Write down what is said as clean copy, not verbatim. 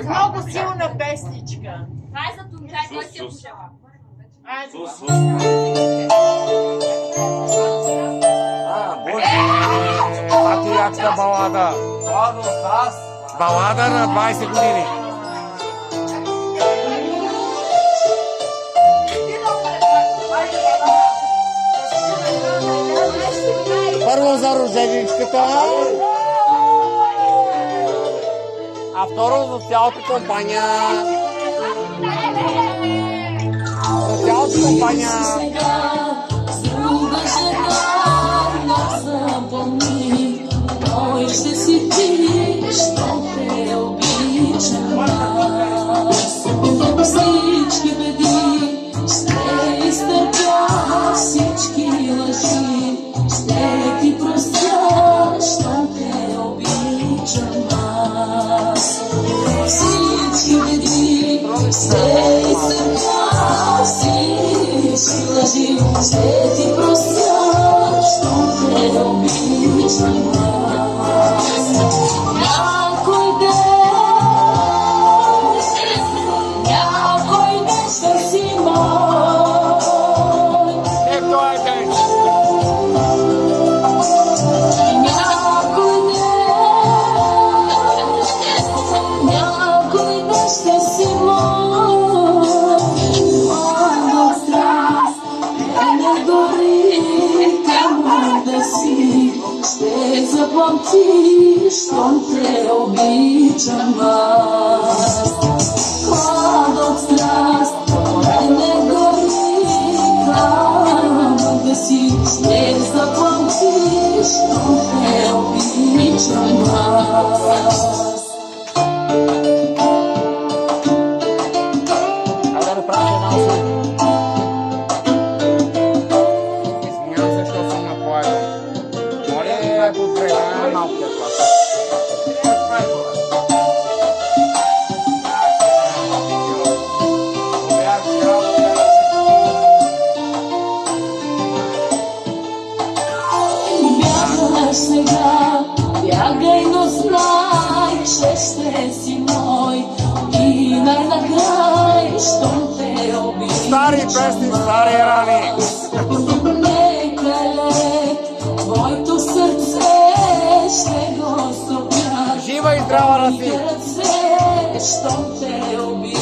Много силна песничка. Това е за Тунджай, той си я пожела. Патриотска балада. Балада на 20 години. Първо за роженичката, а второ за цялата компания. За цялата компания. Той ще си ти, що те обичам аз. Всички беди ще изтърпя, всички лъжи ще ти простя, що те обичам аз. Всички беди ще изтърпя, всички лъжи ще ти простя, що те обичам аз. Някой ден ще си мой. Някой ден ще си мой. Моя страст не гори, камо да си. Ще заплати, щом те обичам аз. Хладът страст не гори, камо да си. Ще заплати, щом те обичам аз. Сега бягай, но знай, че ще си мой и най-накрай, щом те обичам. Стари песни, стари рани. Нека лед твоето сърце ще го стопя. Жива и здрава да си. Щом те обичам.